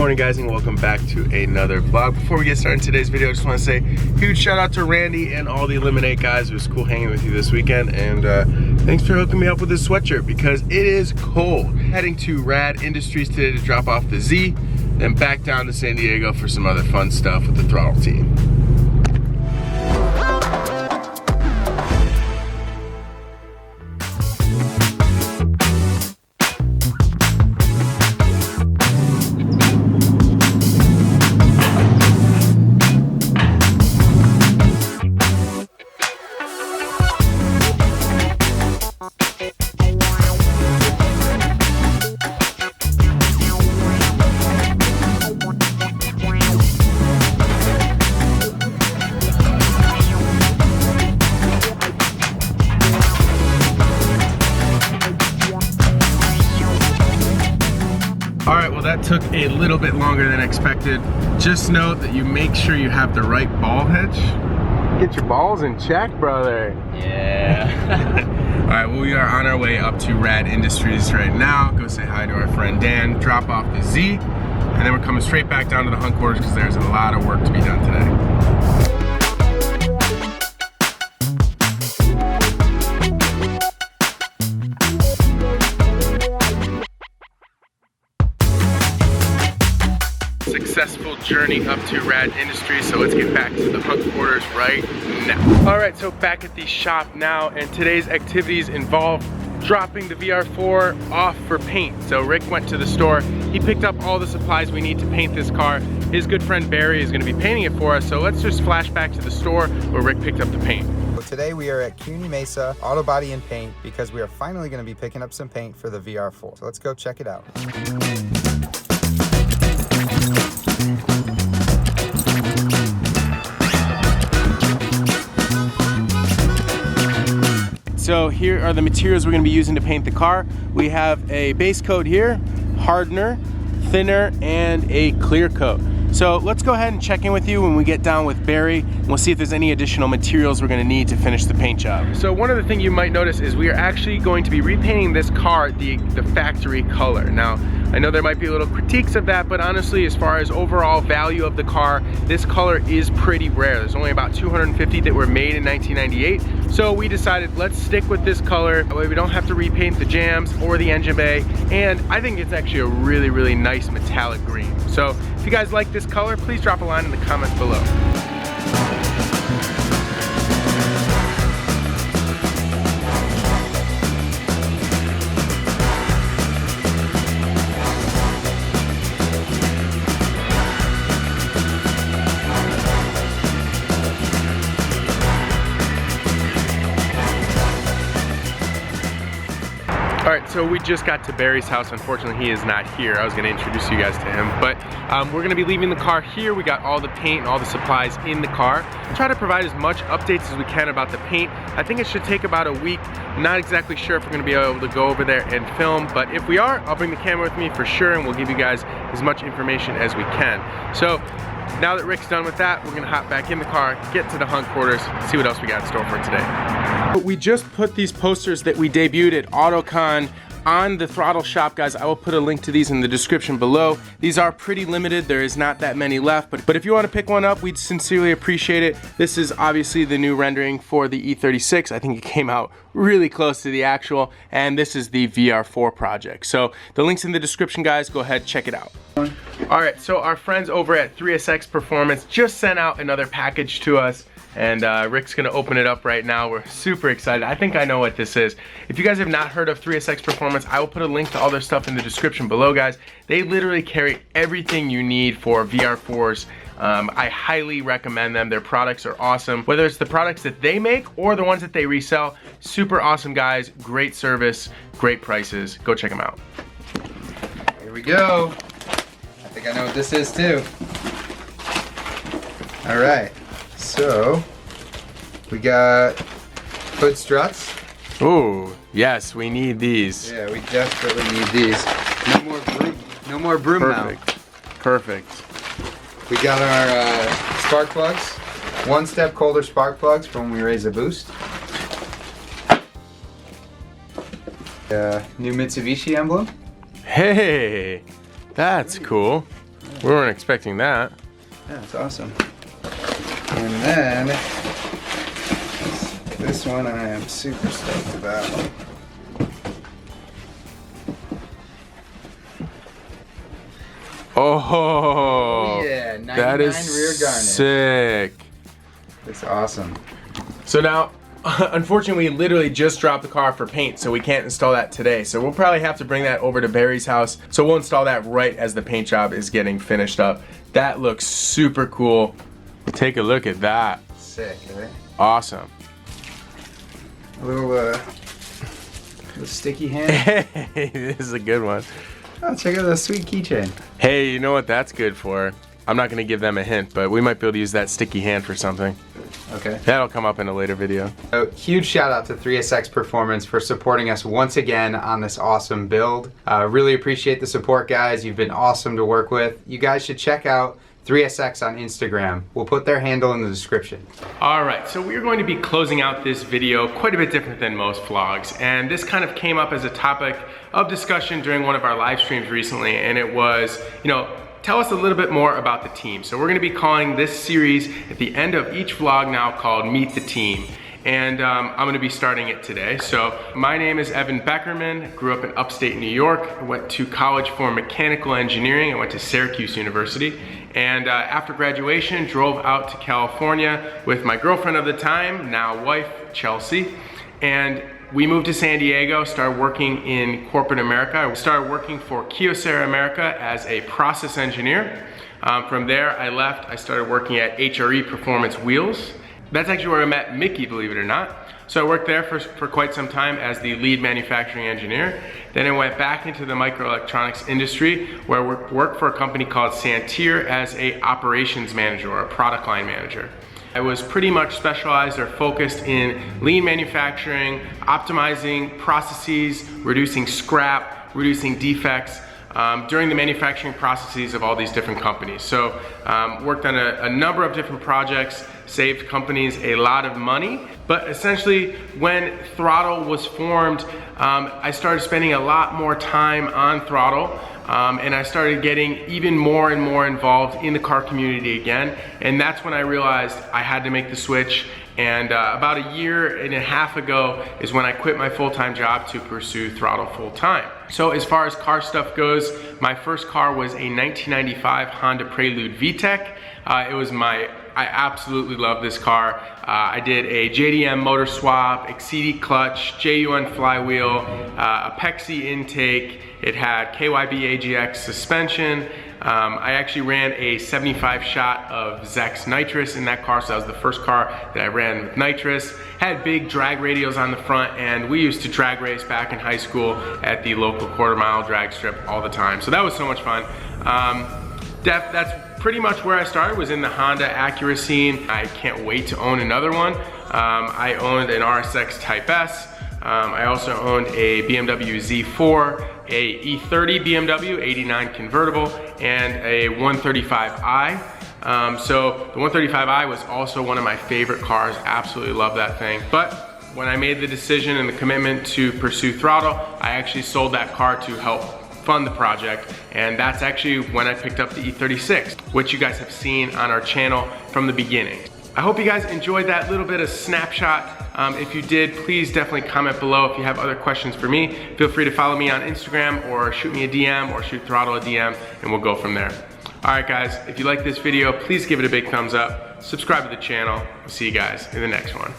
morning, guys, and welcome back to another vlog. Before we get started in today's video, I just want to say huge shout out to Randy and all the Eliminate guys. It was cool hanging with you this weekend, and thanks for hooking me up with this sweatshirt because it is cold. Heading to Rad Industries today to drop off the Z, then back down to San Diego for some other fun stuff with the throtl team. Alright, well that took a little bit longer than expected. Just note that you make sure you have the right ball hitch. Get your balls in check, brother. Yeah. Alright, well we are on our way up to Rad Industries right now. Go say hi to our friend Dan, drop off the Z, and then we're coming straight back down to the hunt quarters because there's a lot of work to be done today. Successful journey up to Rad Industries, so let's get back to the hunt quarters right now. Alright, so back at the shop now, and today's activities involve dropping the VR-4 off for paint. So Rick went to the store, he picked up all the supplies we need to paint this car. His good friend Barry is going to be painting it for us, so let's just flash back to the store where Rick picked up the paint. Well, today we are at CUNY Mesa Auto Body and Paint because we are finally going to be picking up some paint for the VR-4. So let's go check it out. So here are the materials we're going to be using to paint the car. We have a base coat here, hardener, thinner, and a clear coat. So let's go ahead and check in with you when we get down with Barry, and we'll see if there's any additional materials we're going to need to finish the paint job. So one other thing you might notice is we are actually going to be repainting this car the factory color. Now, I know there might be little critiques of that, but honestly, as far as overall value of the car, this color is pretty rare. There's only about 250 that were made in 1998. So we decided let's stick with this color. That way we don't have to repaint the jams or the engine bay. And I think it's actually a really, really nice metallic green. So if you guys like this color, please drop a line in the comments below. Alright, so we just got to Barry's house. Unfortunately, he is not here. I was going to introduce you guys to him, but we're going to be leaving the car here. We got all the paint and all the supplies in the car. We'll try to provide as much updates as we can about the paint. I think it should take about a week. Not exactly sure if we're going to be able to go over there and film, but if we are, I'll bring the camera with me for sure, and we'll give you guys as much information as we can. So now that Rick's done with that, we're going to hop back in the car, get to the hunt quarters, see what else we got in store for today. We just put these posters that we debuted at AutoCon on the throtl shop, guys. I will put a link to these in the description below. These are pretty limited. There is not that many left, but if you want to pick one up, we'd sincerely appreciate it. This is obviously the new rendering for the E36. I think it came out really close to the actual, and this is the VR-4 project. So the link's in the description, guys. Go ahead, check it out. Alright, so our friends over at 3SX Performance just sent out another package to us, and Rick's gonna open it up right now. We're super excited. I think I know what this is. If you guys have not heard of 3SX Performance, I will put a link to all their stuff in the description below, guys. They literally carry everything you need for VR-4s. I highly recommend them. Their products are awesome. Whether it's the products that they make or the ones that they resell, super awesome guys, great service, great prices. Go check them out. Here we go. I think I know what this is too. All right, so we got hood struts. Oh, yes, we need these. Yeah, we desperately need these. No more broom now. Perfect. We got our spark plugs. One-step colder spark plugs from when we raise a boost. New Mitsubishi emblem. Hey, that's cool. We weren't expecting that. Yeah, it's awesome. And then this one I am super stoked about. Oh, yeah, 99 that is rear garnet. sick. It's awesome. So now, unfortunately, we literally just dropped the car for paint, so we can't install that today. So we'll probably have to bring that over to Barry's house. So we'll install that right as the paint job is getting finished up. That looks super cool. Take a look at that. Sick, right? Awesome. A little sticky hand. Hey, this is a good one. Oh, check out that sweet keychain. Hey, you know what that's good for? I'm not gonna give them a hint, but we might be able to use that sticky hand for something. Okay. That'll come up in a later video. So, huge shout out to 3SX Performance for supporting us once again on this awesome build. Really appreciate the support, guys. You've been awesome to work with. You guys should check out 3SX on Instagram. We'll put their handle in the description. All right, so we're going to be closing out this video quite a bit different than most vlogs, and this kind of came up as a topic of discussion during one of our live streams recently, and it was, tell us a little bit more about the team. So we're gonna be calling this series at the end of each vlog now called Meet the Team. And I'm gonna be starting it today. So my name is Evan Beckerman, grew up in upstate New York, went to college for mechanical engineering. I went to Syracuse University. And after graduation, drove out to California with my girlfriend of the time, now wife, Chelsea. And we moved to San Diego, started working in corporate America. I started working for Kyocera America as a process engineer. From there, I left, I started working at HRE Performance Wheels. That's actually where I met Mickey, believe it or not. So I worked there for quite some time as the lead manufacturing engineer. Then I went back into the microelectronics industry where I worked for a company called Santir as a operations manager or a product line manager. I was pretty much specialized or focused in lean manufacturing, optimizing processes, reducing scrap, reducing defects during the manufacturing processes of all these different companies. So worked on a number of different projects, saved companies a lot of money, but essentially when throtl was formed, I started spending a lot more time on throtl. And I started getting even more and more involved in the car community again. And that's when I realized I had to make the switch. And about a year and a half ago is when I quit my full-time job to pursue throtl full-time. So as far as car stuff goes, my first car was a 1995 Honda Prelude VTEC. I absolutely love this car. I did a JDM motor swap, XCD clutch, JUN flywheel, a Pexi intake. It had KYB AGX suspension. I actually ran a 75 shot of Zex nitrous in that car, so that was the first car that I ran with nitrous. Had big drag radials on the front, and we used to drag race back in high school at the local quarter-mile drag strip all the time. So that was so much fun. That's pretty much where I started, was in the Honda Acura scene. I can't wait to own another one. I owned an RSX Type S. I also owned a BMW Z4, a E30 BMW 89 convertible, and a 135i. So the 135i was also one of my favorite cars. Absolutely love that thing. But when I made the decision and the commitment to pursue throtl, I actually sold that car to help fund the project, and that's actually when I picked up the E36, which you guys have seen on our channel from the beginning. I hope you guys enjoyed that little bit of snapshot. If you did, please definitely comment below. If you have other questions for me, feel free to follow me on Instagram or shoot me a DM or shoot throtl a DM, and we'll go from there. All right, guys, if you like this video, please give it a big thumbs up. Subscribe to the channel. We'll see you guys in the next one.